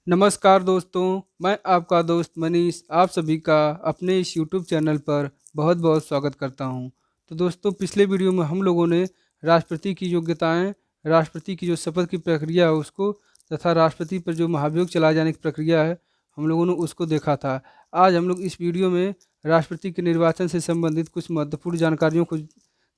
नमस्कार दोस्तों, मैं आपका दोस्त मनीष आप सभी का अपने इस यूट्यूब चैनल पर बहुत बहुत स्वागत करता हूं। तो दोस्तों, पिछले वीडियो में हम लोगों ने राष्ट्रपति की योग्यताएं, राष्ट्रपति की जो शपथ की प्रक्रिया है उसको, तथा राष्ट्रपति पर जो महाभियोग चलाए जाने की प्रक्रिया है हम लोगों ने उसको देखा था। आज हम लोग इस वीडियो में राष्ट्रपति के निर्वाचन से संबंधित कुछ महत्वपूर्ण जानकारियों को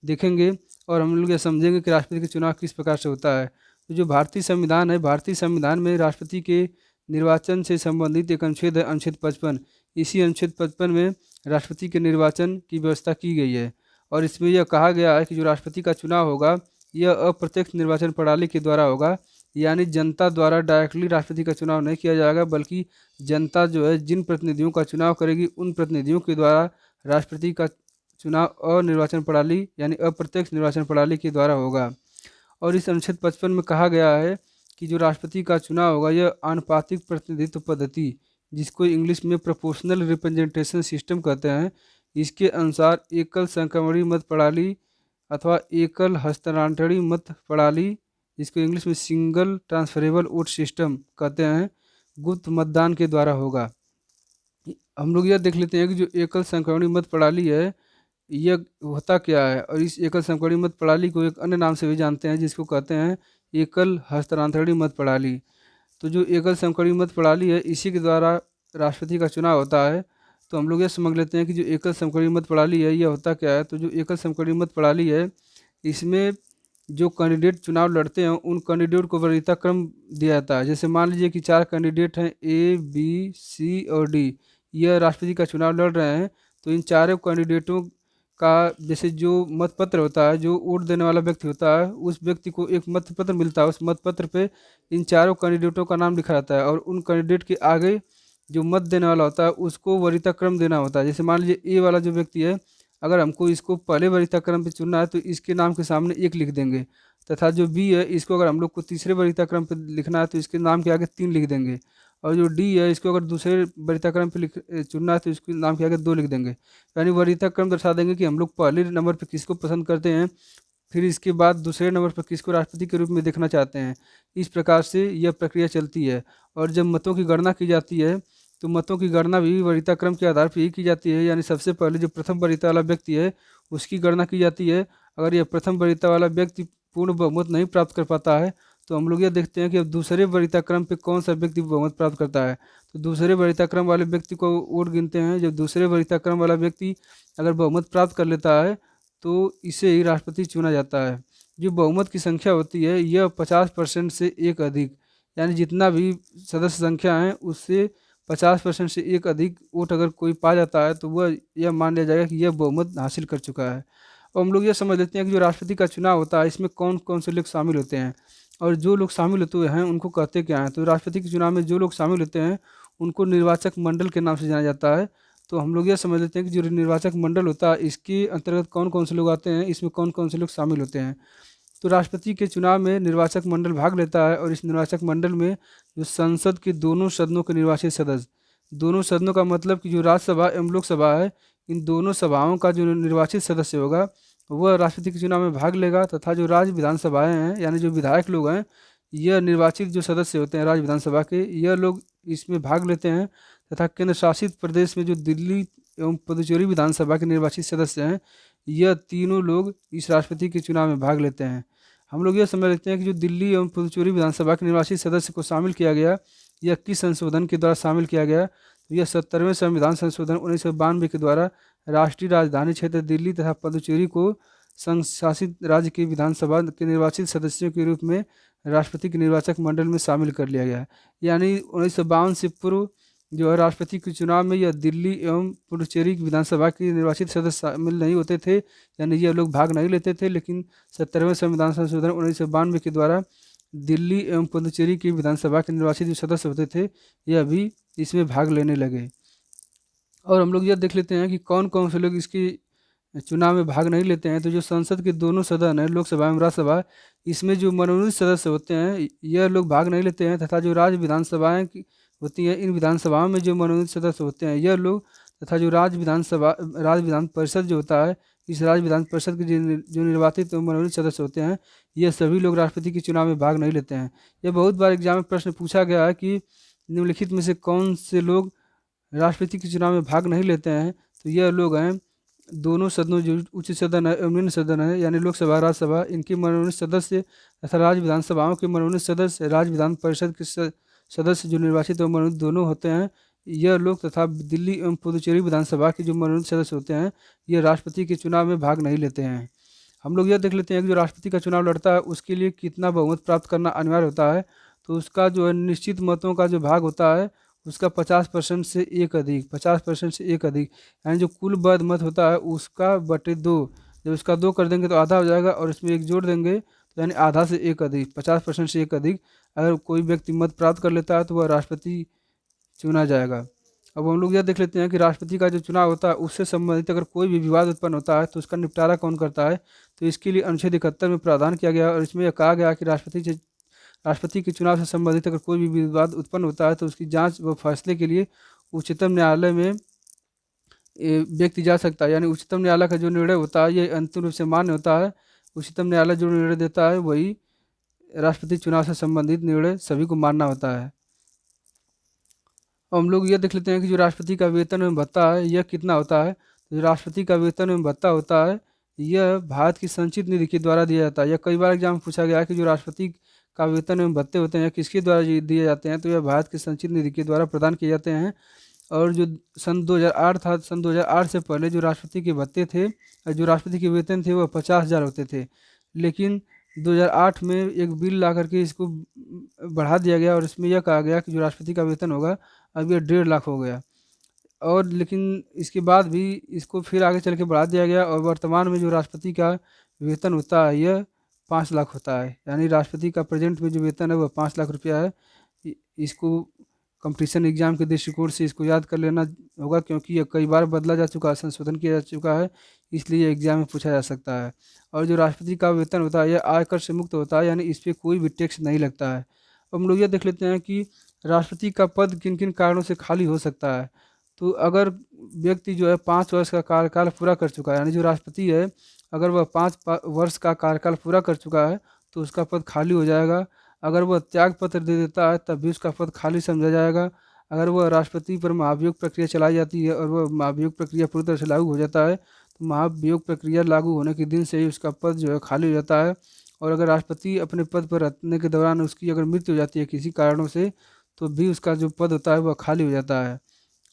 देखेंगे और हम लोग ये समझेंगे कि राष्ट्रपति का चुनाव किस प्रकार से होता है। तो जो भारतीय संविधान है, भारतीय संविधान में राष्ट्रपति के निर्वाचन से संबंधित एक अनुच्छेद है, अनुच्छेद 55। इसी अनुच्छेद 55 में राष्ट्रपति के निर्वाचन की व्यवस्था की गई है और इसमें यह कहा गया है कि जो राष्ट्रपति का चुनाव होगा यह अप्रत्यक्ष निर्वाचन प्रणाली के द्वारा होगा, यानी जनता द्वारा डायरेक्टली राष्ट्रपति का चुनाव नहीं किया जाएगा, बल्कि जनता जो है जिन प्रतिनिधियों का चुनाव करेगी उन प्रतिनिधियों के द्वारा राष्ट्रपति का चुनाव अनिर्वाचन प्रणाली यानी अप्रत्यक्ष निर्वाचन प्रणाली के द्वारा होगा। और इस अनुच्छेद 55 में कहा गया है कि जो राष्ट्रपति का चुनाव होगा यह आनुपातिक प्रतिनिधित्व पद्धति, जिसको इंग्लिश में प्रोपोर्शनल रिप्रेजेंटेशन सिस्टम कहते हैं, इसके अनुसार एकल संक्रमणीय मत प्रणाली अथवा एकल हस्तांतरणीय मत प्रणाली, जिसको इंग्लिश में सिंगल ट्रांसफरेबल वोट सिस्टम कहते हैं, गुप्त मतदान के द्वारा होगा। हम लोग यह देख लेते हैं कि जो एकल संक्रमणीय मत प्रणाली है यह होता क्या है, और इस एकल संक्रमणीय मत प्रणाली को एक अन्य नाम से भी जानते हैं जिसको कहते हैं एकल हस्तांतरणीय मत प्रणाली। तो जो एकल संक्रमणीय मत प्रणाली है इसी के द्वारा राष्ट्रपति का चुनाव होता है। तो हम लोग यह समझ लेते हैं कि जो एकल संक्रमणीय मत प्रणाली है यह होता क्या है। तो जो एकल संक्रमणीय मत प्रणाली है इसमें जो कैंडिडेट चुनाव लड़ते हैं उन कैंडिडेट को वरीयता क्रम दिया जाता है। जैसे मान लीजिए कि 4 कैंडिडेट हैं ए बी सी और डी, यह राष्ट्रपति का चुनाव लड़ रहे हैं। तो इन चारों कैंडिडेटों का जैसे जो मत पत्र होता है, जो वोट देने वाला व्यक्ति होता है उस व्यक्ति को एक मत पत्र मिलता है। उस मत पत्र पे इन चारों कैंडिडेटों का नाम लिखा रहता है और उन कैंडिडेट के आगे जो मत देने वाला होता है उसको वरीयता क्रम देना होता है। जैसे मान लीजिए ए वाला जो व्यक्ति है, अगर हमको इसको पहले वरीयता क्रम पे चुनना है तो इसके नाम के सामने 1 लिख देंगे, तथा जो बी है इसको अगर हम लोग को तीसरे वरीयता क्रम पे लिखना है तो इसके नाम के आगे 3 लिख देंगे, और जो डी है इसको अगर दूसरे वरीयता क्रम पे चुनना है तो इसके नाम के आगे 2 लिख देंगे। यानी वरीयता क्रम दर्शा देंगे कि हम लोग पहले नंबर पे किसको पसंद करते हैं, फिर इसके बाद दूसरे नंबर पर किसको राष्ट्रपति के रूप में देखना चाहते हैं। इस प्रकार से यह प्रक्रिया चलती है। और जब मतों की गणना की जाती है तो मतों की गणना भी वरीयता क्रम के आधार पर ही की जाती है, यानी सबसे पहले जो प्रथम वरीयता वाला व्यक्ति है उसकी गणना की जाती है। अगर यह प्रथम वरीयता वाला व्यक्ति पूर्ण बहुमत नहीं प्राप्त कर पाता है तो हम लोग यह देखते हैं कि अब दूसरे वरीयता क्रम पे कौन सा व्यक्ति बहुमत प्राप्त करता है। तो दूसरे वरीयता क्रम वाले व्यक्ति को वोट गिनते हैं। जब दूसरे वरीयता क्रम वाला व्यक्ति अगर बहुमत प्राप्त कर लेता है तो इसे ही राष्ट्रपति चुना जाता है। जो बहुमत की संख्या होती है यह 50% से एक अधिक, यानी जितना भी सदस्य संख्या है उससे 50% से एक अधिक वोट अगर कोई पा जाता है तो वह यह मान लिया जाएगा कि यह बहुमत हासिल कर चुका है। और हम लोग यह समझ लेते हैं कि जो राष्ट्रपति का चुनाव होता है इसमें कौन कौन से लोग शामिल होते हैं, और जो लोग शामिल होते हैं उनको कहते क्या हैं। तो राष्ट्रपति के चुनाव में जो लोग शामिल होते हैं उनको निर्वाचक मंडल के नाम से जाना जाता है। तो हम लोग यह समझ लेते हैं कि जो निर्वाचक मंडल होता है इसके अंतर्गत कौन कौन से लोग आते हैं, इसमें कौन कौन से लोग शामिल होते हैं। तो राष्ट्रपति के चुनाव में निर्वाचक मंडल भाग लेता है और इस निर्वाचक मंडल में जो संसद के दोनों सदनों के निर्वाचित सदस्य, दोनों सदनों का मतलब कि जो राज्यसभा एवं लोकसभा है, इन दोनों सभाओं का जो निर्वाचित सदस्य होगा वह राष्ट्रपति के चुनाव में भाग लेगा, तथा जो राज्य विधानसभाएं हैं यानी जो विधायक लोग हैं, यह निर्वाचित जो सदस्य होते हैं राज्य विधानसभा के, यह लोग इसमें भाग लेते हैं। तथा केंद्र शासित प्रदेश में जो दिल्ली एवं पुदुचेरी विधानसभा के निर्वाचित सदस्य हैं, यह तीनों लोग इस राष्ट्रपति के चुनाव में भाग लेते हैं। हम लोग यह समझ लेते हैं कि जो दिल्ली एवं पुदुचेरी विधानसभा के निर्वाचित सदस्य को शामिल किया गया, यह किस संशोधन के द्वारा शामिल किया गया। तो यह 70वें संविधान संशोधन 1992 के द्वारा राष्ट्रीय राजधानी क्षेत्र दिल्ली तथा पुदुचेरी को संघ शासित राज्य की विधानसभा के निर्वाचित सदस्यों के रूप में राष्ट्रपति के निर्वाचक मंडल में शामिल कर लिया गया है। यानी 1952 से पूर्व जो है राष्ट्रपति के चुनाव में यह दिल्ली एवं पुडुचेरी विधानसभा के निर्वाचित सदस्य शामिल नहीं होते थे, यानी ये लोग भाग नहीं लेते थे। लेकिन 70वें संविधान संशोधन 1992 के द्वारा दिल्ली एवं पुडुचेरी की विधानसभा के निर्वाचित जो सदस्य होते थे यह भी इसमें भाग लेने लगे। और हम लोग यह देख लेते हैं कि कौन कौन से लोग इसकी चुनाव में भाग नहीं लेते हैं। तो जो संसद के दोनों सदन हैं लोकसभा एवं राज्यसभा, इसमें जो मनोनीत सदस्य होते हैं यह लोग भाग नहीं लेते हैं। तथा जो राज्य विधानसभाएं होती हैं, इन विधानसभाओं में जो मनोनीत सदस्य होते हैं यह लोग, तथा जो राज्य विधान परिषद जो होता है, इस राज्य विधान परिषद के जो निर्वाचित एवं मनोनीत सदस्य होते हैं यह सभी लोग राष्ट्रपति के चुनाव में भाग नहीं लेते हैं। यह बहुत बार एग्जाम में प्रश्न पूछा गया है कि निम्नलिखित में से कौन से लोग राष्ट्रपति के चुनाव में भाग नहीं लेते हैं? तो यह लोग हैं दोनों सदनों, जो उच्च सदन है एवं निम्न सदन है, यानी लोकसभा राज्यसभा, इनके मनोनीत सदस्य तथा राज्य विधानसभाओं के मनोनीत सदस्य, राज्य विधान परिषद के सदस्य जो निर्वाचित एवं मनोनीत दोनों होते हैं, यह लोग, तथा दिल्ली एवं पुदुचेरी विधानसभा के जो मनोनीत सदस्य होते हैं, ये राष्ट्रपति के चुनाव में भाग नहीं लेते हैं। हम लोग यह देख लेते हैं कि जो राष्ट्रपति का चुनाव लड़ता है उसके लिए कितना बहुमत प्राप्त करना अनिवार्य होता है। तो उसका जो है निश्चित मतों का जो भाग होता है उसका 50% से एक अधिक, 50% से एक अधिक, यानी जो कुल वैध मत होता है उसका बटे दो। जब उसका दो कर देंगे तो आधा हो जाएगा, और इसमें एक जोड़ देंगे तो यानी आधा से एक अधिक, 50% से एक अधिक अगर कोई व्यक्ति मत प्राप्त कर लेता है तो वह राष्ट्रपति चुना जाएगा। अब हम लोग यह देख लेते हैं कि राष्ट्रपति का जो चुनाव होता है उससे संबंधित अगर कोई भी विवाद उत्पन्न होता है तो उसका निपटारा कौन करता है? तो इसके लिए अनुच्छेद 71 में प्रावधान किया गया है, और इसमें यह कहा गया है कि राष्ट्रपति के चुनाव से संबंधित अगर कोई भी विवाद उत्पन्न होता है तो उसकी जांच व फैसले के लिए उच्चतम न्यायालय में व्यक्ति जा सकता है। यानी उच्चतम न्यायालय का जो निर्णय होता है ये अंतिम रूप से मान्य होता है। उच्चतम न्यायालय जो निर्णय देता है वही राष्ट्रपति चुनाव से संबंधित निर्णय सभी को मानना होता है। हम लोग ये देख लेते हैं कि जो राष्ट्रपति का वेतन एवं भत्ता है यह कितना होता है। तो जो राष्ट्रपति का वेतन एवं भत्ता होता है यह भारत की संचित निधि के द्वारा दिया जाता है। यह कई बार एग्जाम में पूछा गया है कि जो राष्ट्रपति का वेतन एवं भत्ते होते हैं किसके द्वारा दिए जाते हैं? तो यह भारत की संचित निधि के द्वारा प्रदान किए जाते हैं। और जो सन 2008 था, सन 2008 से पहले जो राष्ट्रपति के भत्ते थे और जो राष्ट्रपति के वेतन थे वह 50,000 होते थे। लेकिन 2008 में एक बिल ला करके इसको बढ़ा दिया गया, और इसमें यह कहा गया कि जो राष्ट्रपति का वेतन होगा अब ये 1.5 लाख हो गया। और लेकिन इसके बाद भी इसको फिर आगे चल के बढ़ा दिया गया, और वर्तमान में जो राष्ट्रपति का वेतन होता है यह 5 लाख होता है। यानी राष्ट्रपति का प्रेजेंट में जो वेतन है वह 5 लाख रुपया है। इसको कंपटीशन एग्जाम के दृष्टिकोण से इसको याद कर लेना होगा, क्योंकि यह कई बार बदला जा चुका है, संशोधन किया जा चुका है, इसलिए एग्जाम में पूछा जा सकता है। और जो राष्ट्रपति का वेतन होता है यह आयकर से मुक्त होता है, यानी इस पर कोई भी टैक्स नहीं लगता है। अब हम लोग ये देख लेते हैं कि राष्ट्रपति का पद किन किन कारणों से खाली हो सकता है। तो अगर व्यक्ति जो है 5 वर्ष का कार्यकाल पूरा कर चुका है, यानी जो राष्ट्रपति है अगर वह 5 वर्ष का कार्यकाल पूरा कर चुका है तो उसका पद खाली हो जाएगा। अगर वह त्याग पत्र दे देता है तब भी उसका पद खाली समझा जाएगा। अगर वह राष्ट्रपति पर महाभियोग प्रक्रिया चलाई जाती है और वह महाभियोग प्रक्रिया पूरी तरह से लागू हो जाता है तो महाभियोग प्रक्रिया लागू होने के दिन से ही उसका पद जो है खाली हो जाता है। और अगर राष्ट्रपति अपने पद पर रहने के दौरान उसकी अगर मृत्यु हो जाती है किसी कारणों से तो भी उसका जो पद होता है वह खाली हो जाता है।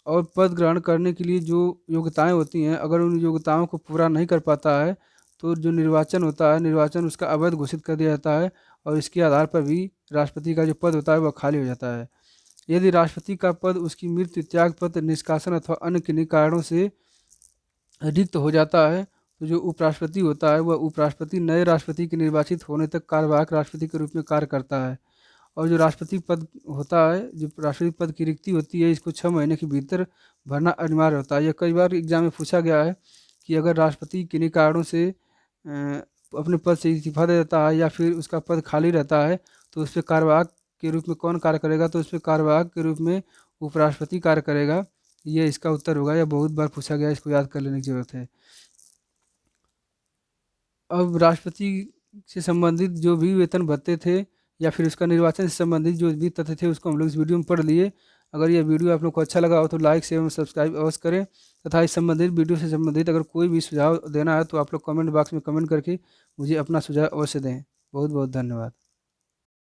और पद ग्रहण करने के लिए जो योग्यताएं होती हैं अगर उन योग्यताओं को पूरा नहीं कर पाता है तो जो निर्वाचन होता है, निर्वाचन उसका अवैध घोषित कर दिया जाता है, और इसके आधार पर भी राष्ट्रपति का जो पद होता है वह खाली हो जाता है। यदि राष्ट्रपति का पद उसकी मृत्यु, त्यागपत्र, निष्कासन अथवा अन्य किन्हीं कारणों से रिक्त हो जाता है तो जो उपराष्ट्रपति होता है वह उपराष्ट्रपति नए राष्ट्रपति के निर्वाचित होने तक कार्यवाहक राष्ट्रपति के रूप में कार्य करता है। और जो राष्ट्रपति पद होता है, जो राष्ट्रपति पद की रिक्ति होती है, इसको 6 महीने के भीतर भरना अनिवार्य होता है। यह कई बार एग्जाम में पूछा गया है कि अगर राष्ट्रपति किन्हीं कारणों से अपने पद से इस्तीफा दे देता है या फिर उसका पद खाली रहता है तो उस पर कार्यवाहक के रूप में कौन कार्य करेगा? तो उस पर कार्यवाहक के रूप में उपराष्ट्रपति कार्य करेगा। ये इसका उत्तर होगा। यह बहुत बार पूछा गया है, इसको याद कर लेने की जरूरत है। अब राष्ट्रपति से संबंधित जो भी वेतन भत्ते थे या फिर उसका निर्वाचन से संबंधित जो भी तथ्य थे उसको हम लोग इस वीडियो में पढ़ लिए। अगर यह वीडियो आप लोग को अच्छा लगा हो तो लाइक, शेयर और सब्सक्राइब अवश्य करें, तथा इस संबंधित वीडियो से संबंधित अगर कोई भी सुझाव देना है तो आप लोग कमेंट बॉक्स में कमेंट करके मुझे अपना सुझाव अवश्य दें। बहुत बहुत धन्यवाद।